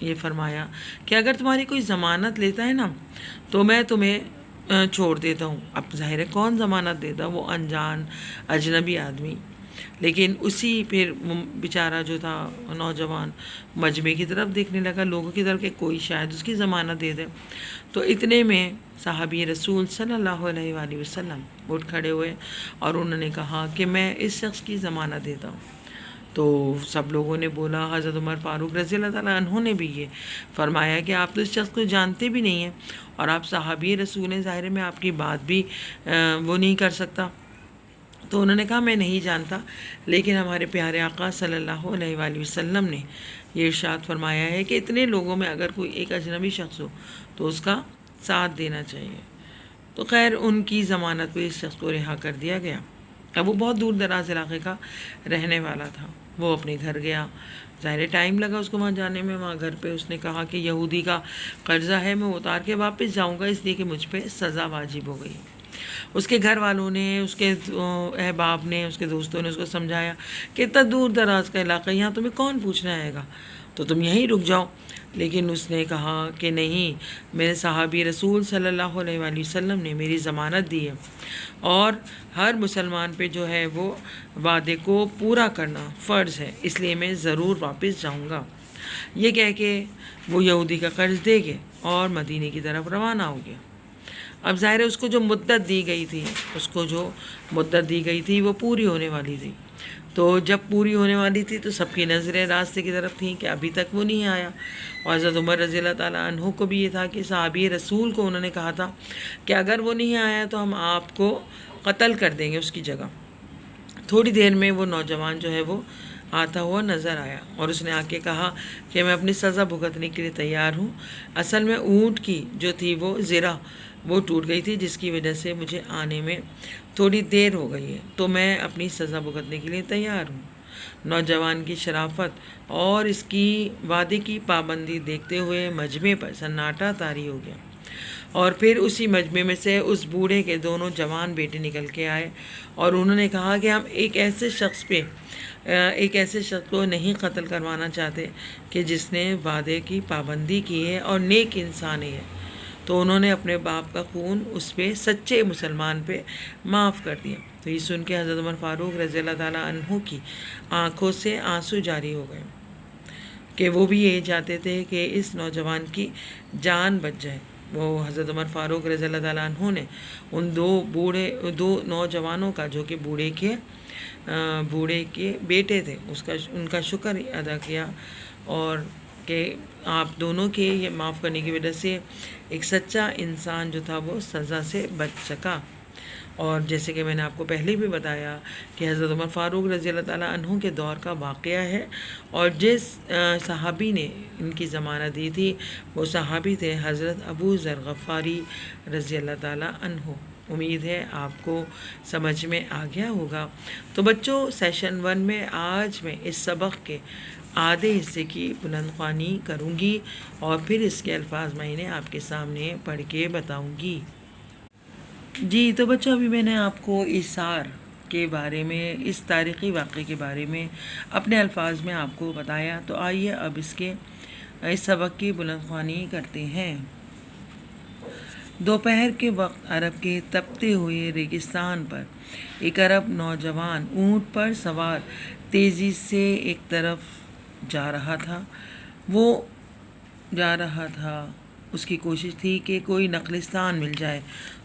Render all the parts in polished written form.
یہ فرمایا کہ اگر تمہاری کوئی ضمانت لیتا ہے نا تو میں تمہیں چھوڑ دیتا ہوں. اب ظاہر ہے کون ضمانت دیتا؟ وہ انجان اجنبی آدمی. لیکن اسی پھر بیچارہ جو تھا نوجوان مجمع کی طرف دیکھنے لگا، لوگوں کی طرف، کہ کوئی شاید اس کی ضمانت دے دے. تو اتنے میں صحابی رسول صلی اللہ علیہ وآلہ وسلم اٹھ کھڑے ہوئے اور انہوں نے کہا کہ میں اس شخص کی ضمانت دیتا ہوں. تو سب لوگوں نے بولا، حضرت عمر فاروق رضی اللہ تعالیٰ عنہ نے بھی یہ فرمایا کہ آپ تو اس شخص کو جانتے بھی نہیں ہیں اور آپ صحابی رسول ہیں، ظاہر میں آپ کی بات بھی وہ نہیں کر سکتا. تو انہوں نے کہا میں نہیں جانتا، لیکن ہمارے پیارے آقا صلی اللہ علیہ وآلہ وسلم نے یہ ارشاد فرمایا ہے کہ اتنے لوگوں میں اگر کوئی ایک اجنبی شخص ہو تو اس کا ساتھ دینا چاہیے. تو خیر ان کی ضمانت پہ اس شخص کو رہا کر دیا گیا. اب وہ بہت دور دراز علاقے کا رہنے والا تھا. وہ اپنے گھر گیا. ظاہر ٹائم لگا اس کو وہاں جانے میں. وہاں گھر پہ اس نے کہا کہ یہودی کا قرضہ ہے، میں اتار کے واپس جاؤں گا، اس لیے کہ مجھ پہ سزا واجب ہو گئی. اس کے گھر والوں نے، اس کے احباب نے، اس کے دوستوں نے اس کو سمجھایا کہ اتنا دور دراز کا علاقہ، یہاں تمہیں کون پوچھنا آئے گا، تو تم یہیں رک جاؤ. لیکن اس نے کہا کہ نہیں، میرے صحابی رسول صلی اللہ علیہ وآلہ وسلم نے میری ضمانت دی ہے اور ہر مسلمان پہ جو ہے وہ وعدے کو پورا کرنا فرض ہے، اس لیے میں ضرور واپس جاؤں گا. یہ کہہ کے وہ یہودی کا قرض دے گئے اور مدینے کی طرف روانہ ہو گیا. اب ظاہر ہے اس کو جو مدت دی گئی تھی وہ پوری ہونے والی تھی. تو جب پوری ہونے والی تھی تو سب کی نظریں راستے کی طرف تھیں کہ ابھی تک وہ نہیں آیا. اور حضرت عمر رضی اللہ تعالیٰ عنہ کو بھی یہ تھا کہ صحابی رسول کو انہوں نے کہا تھا کہ اگر وہ نہیں آیا تو ہم آپ کو قتل کر دیں گے اس کی جگہ. تھوڑی دیر میں وہ نوجوان جو ہے وہ آتا ہوا نظر آیا اور اس نے آ کے کہا کہ میں اپنی سزا بھگتنے کے لیے تیار ہوں. اصل میں اونٹ کی جو تھی وہ زرہ وہ ٹوٹ گئی تھی، جس کی وجہ سے مجھے آنے میں تھوڑی دیر ہو گئی ہے، تو میں اپنی سزا بھگتنے کے لیے تیار ہوں. نوجوان کی شرافت اور اس کی وعدے کی پابندی دیکھتے ہوئے مجمع پر سناٹا طاری ہو گیا. اور پھر اسی مجمع میں سے اس بوڑھے کے دونوں جوان بیٹے نکل کے آئے اور انہوں نے کہا کہ ہم ایک ایسے شخص کو نہیں قتل کروانا چاہتے کہ جس نے وعدے کی پابندی کی ہے اور نیک انسان ہے. تو انہوں نے اپنے باپ کا خون اس پہ، سچے مسلمان پہ معاف کر دیا. تو یہ سن کے حضرت عمر فاروق رضی اللہ تعالیٰ عنہ کی آنکھوں سے آنسو جاری ہو گئے کہ وہ بھی یہی چاہتے تھے کہ اس نوجوان کی جان بچ جائے. وہ حضرت عمر فاروق رضی اللہ تعالیٰ عنہ نے ان دو نوجوانوں کا، جو کہ بوڑھے کے بیٹے تھے، ان کا شکر ادا کیا اور کہ آپ دونوں کے یہ معاف کرنے کی وجہ سے ایک سچا انسان جو تھا وہ سزا سے بچ سکا. اور جیسے کہ میں نے آپ کو پہلے بھی بتایا کہ حضرت عمر فاروق رضی اللہ تعالیٰ عنہ کے دور کا واقعہ ہے اور جس صحابی نے ان کی ضمانت دی تھی وہ صحابی تھے حضرت ابو ذر غفاری رضی اللہ تعالیٰ عنہ. امید ہے آپ کو سمجھ میں آ گیا ہوگا. تو بچوں، سیشن 1 میں آج میں اس سبق کے آدھے حصے کی بلند خوانی کروں گی اور پھر اس کے الفاظ میں انہیں آپ کے سامنے پڑھ کے بتاؤں گی. جی تو بچوں، ابھی میں نے آپ کو ایثار کے بارے میں، اس تاریخی واقعے کے بارے میں اپنے الفاظ میں آپ کو بتایا. تو آئیے اب اس سبق کی بلند خوانی کرتے ہیں. دوپہر کے وقت عرب کے تپتے ہوئے ریگستان پر ایک عرب نوجوان اونٹ پر سوار تیزی سے ایک طرف جا رہا تھا. اس کی کوشش تھی کہ کوئی نخلستان مل جائے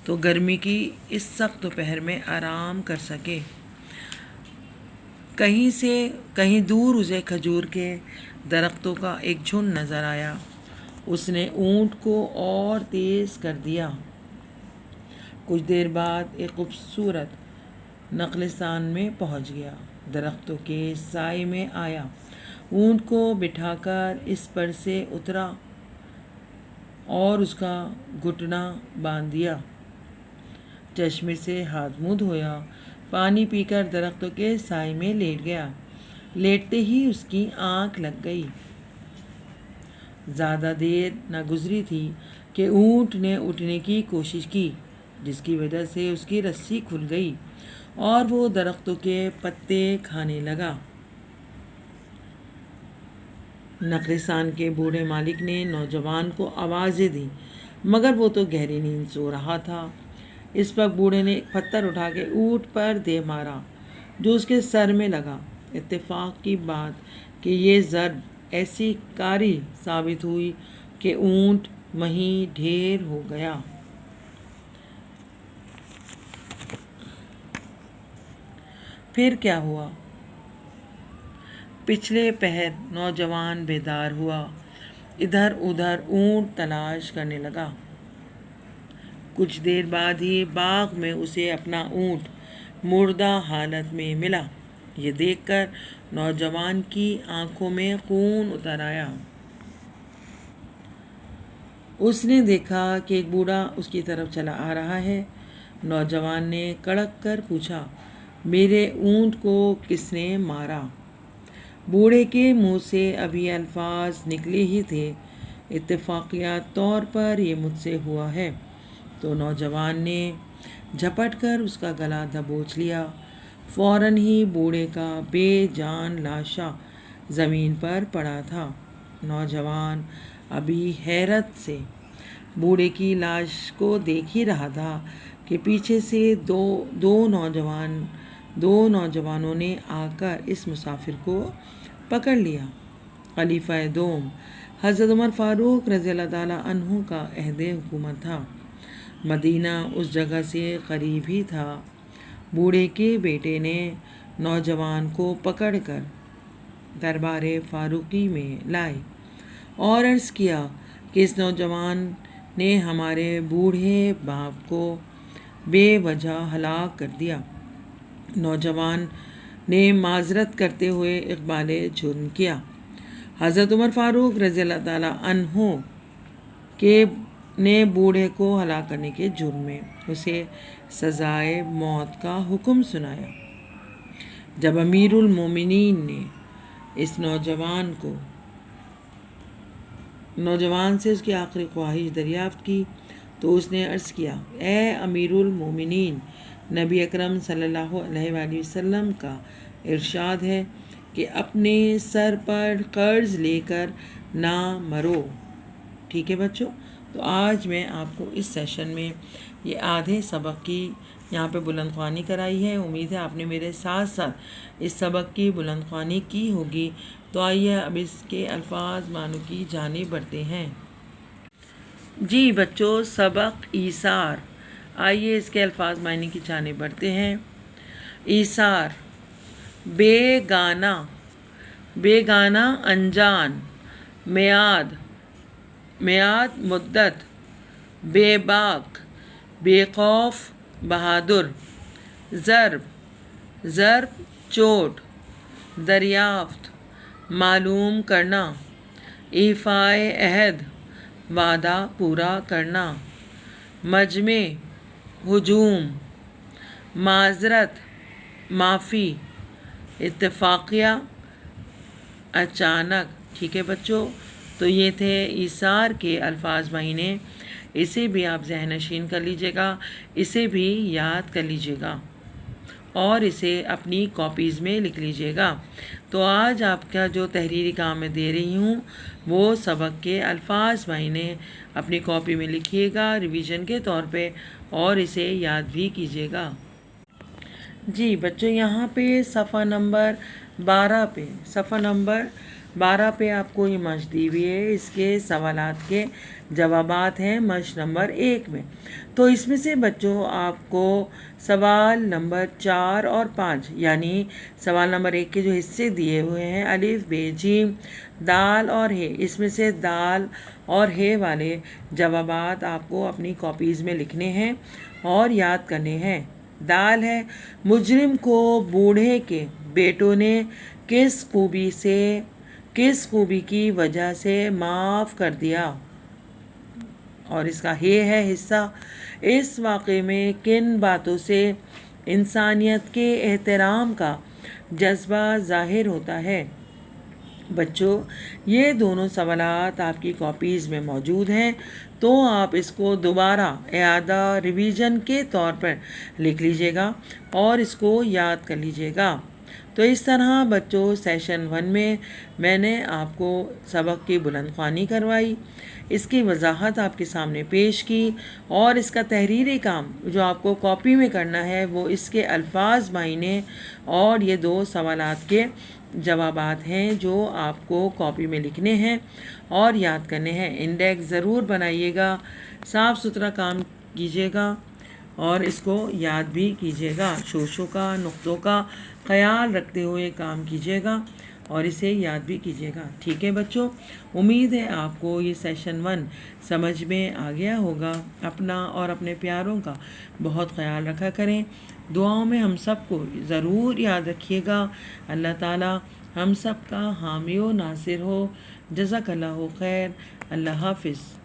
تو گرمی کی اس سخت دوپہر میں آرام کر سکے. کہیں دور اسے کھجور کے درختوں کا ایک جھنڈ نظر آیا. اس نے اونٹ کو اور تیز کر دیا. کچھ دیر بعد ایک خوبصورت نخلستان میں پہنچ گیا. درختوں کے سائے میں آیا، اونٹ کو بٹھا کر اس پر سے اترا اور اس کا گھٹنا باندھ دیا. چشمے سے ہاتھ منہ دھویا، پانی پی کر درختوں کے سائے میں لیٹ گیا. لیٹتے ہی اس کی آنکھ لگ گئی. زیادہ دیر نہ گزری تھی کہ اونٹ نے اٹھنے کی کوشش کی، جس کی وجہ سے اس کی رسی کھل گئی اور وہ درختوں کے پتے کھانے لگا. نخرستان کے بوڑھے مالک نے نوجوان کو آوازیں دیں مگر وہ تو گہری نیند سو رہا تھا۔ اس وقت بوڑھے نے ایک پتھر اٹھا کے اونٹ پر دے مارا جو اس کے سر میں لگا۔ اتفاق کی بات کہ یہ ضرب ایسی کاری ثابت ہوئی کہ اونٹ وہیں ڈھیر ہو گیا۔ پھر کیا ہوا؟ پچھلے پہر نوجوان بیدار ہوا، ادھر ادھر اونٹ تلاش کرنے لگا۔ کچھ دیر بعد ہی باغ میں اسے اپنا اونٹ مردہ حالت میں ملا۔ یہ دیکھ کر نوجوان کی آنکھوں میں خون اتر آیا۔ اس نے دیکھا کہ ایک بوڑھا اس کی طرف چلا آ رہا ہے۔ نوجوان نے کڑک کر پوچھا، میرے اونٹ کو کس نے مارا؟ بوڑھے کے منہ سے ابھی الفاظ نکلے ہی تھے، اتفاقیات طور پر یہ مجھ سے ہوا ہے۔ تو نوجوان نے جھپٹ کر اس کا گلا دبوچ لیا۔ فوراً ہی بوڑھے کا بے جان لاشا زمین پر پڑا تھا۔ نوجوان ابھی حیرت سے بوڑھے کی لاش کو دیکھ ہی رہا تھا کہ پیچھے سے دو نوجوانوں نے آ کر اس مسافر کو پکڑ لیا۔ خلیفہ دوم حضرت عمر فاروق رضی اللہ تعالیٰ عنہ کا عہد حکومت تھا۔ مدینہ اس جگہ سے قریب ہی تھا۔ بوڑھے کے بیٹے نے نوجوان کو پکڑ کر دربار فاروقی میں لائے اور عرض کیا کہ اس نوجوان نے ہمارے بوڑھے باپ کو بے وجہ ہلاک کر دیا۔ نوجوان نے معذرت کرتے ہوئے اقبال جرم کیا۔ حضرت عمر فاروق رضی اللہ تعالیٰ عنہ نے بوڑھے کو ہلاک کرنے کے جرم میں اسے سزائے موت کا حکم سنایا۔ جب امیر المومنین نے اس نوجوان سے اس کی آخری خواہش دریافت کی تو اس نے عرض کیا، اے امیر المومنین، نبی اکرم صلی اللہ علیہ وآلہ وسلم کا ارشاد ہے کہ اپنے سر پر قرض لے کر نہ مرو۔ ٹھیک ہے بچوں، تو آج میں آپ کو اس سیشن میں یہ آدھے سبق کی یہاں پہ بلند خوانی کرائی ہے۔ امید ہے آپ نے میرے ساتھ ساتھ اس سبق کی بلند خوانی کی ہوگی۔ تو آئیے اب اس کے الفاظ معنوں کی جانب بڑھتے ہیں۔ جی بچوں، سبق ایثار، آئیے اس کے الفاظ معنی کی جانب بڑھتے ہیں۔ ایثار، بیگانہ انجان، میعاد مدت، بے باک بے خوف بہادر، ضرب چوٹ، دریافت معلوم کرنا، ایفائے عہد وعدہ پورا کرنا، مجمع ہجوم، معذرت معافی، اتفاقیہ اچانک۔ ٹھیک ہے بچوں، تو یہ تھے ایثار کے الفاظ معنی۔ اسے بھی آپ ذہن نشین کر لیجیے گا، اسے بھی یاد کر لیجیے گا اور اسے اپنی کاپیز میں لکھ لیجیے گا۔ تو آج آپ کا جو تحریری کام میں دے رہی ہوں وہ سبق کے الفاظ معنی اپنی کاپی میں لکھیے گا ریویژن کے طور پہ اور اسے یاد بھی کیجیے گا۔ جی بچوں، یہاں پہ صفحہ نمبر 12 پہ آپ کو یہ مشق دی ہوئی ہے۔ اس کے سوالات کے جوابات ہیں مشق نمبر 1 میں۔ تو اس میں سے بچوں آپ کو سوال نمبر 4 اور 5 یعنی سوال نمبر 1 کے جو حصے دیے ہوئے ہیں الف ب ج دال اور ہ، اس میں سے دال اور ہ والے جوابات آپ کو اپنی کاپیز میں لکھنے ہیں اور یاد کرنے ہیں۔ دال ہے، مجرم کو بوڑھے کے بیٹوں نے کس خوبی کی وجہ سے معاف کر دیا۔ اور اس کا ہے حصہ، اس واقعے میں کن باتوں سے انسانیت کے احترام کا جذبہ ظاہر ہوتا ہے۔ بچوں، یہ دونوں سوالات آپ کی کاپیز میں موجود ہیں، تو آپ اس کو دوبارہ اعادہ ریویژن کے طور پر لکھ لیجیے گا اور اس کو یاد کر لیجیے گا۔ تو اس طرح بچوں سیشن 1 میں میں نے آپ کو سبق کی بلند خوانی کروائی، اس کی وضاحت آپ کے سامنے پیش کی، اور اس کا تحریری کام جو آپ کو کاپی میں کرنا ہے وہ اس کے الفاظ معنی اور یہ 2 سوالات کے جوابات ہیں جو آپ کو کاپی میں لکھنے ہیں اور یاد کرنے ہیں۔ انڈیکس ضرور بنائیے گا، صاف ستھرا کام کیجیے گا اور اس کو یاد بھی کیجیے گا، شوشوں کا نقطوں کا خیال رکھتے ہوئے کام کیجیے گا اور اسے یاد بھی کیجیے گا۔ ٹھیک ہے بچوں، امید ہے آپ کو یہ سیشن 1 سمجھ میں آ گیا ہوگا۔ اپنا اور اپنے پیاروں کا بہت خیال رکھا کریں، دعاؤں میں ہم سب کو ضرور یاد رکھیے گا۔ اللہ تعالی ہم سب کا حامی و ناصر ہو۔ جزاک اللہ خیر۔ اللہ حافظ۔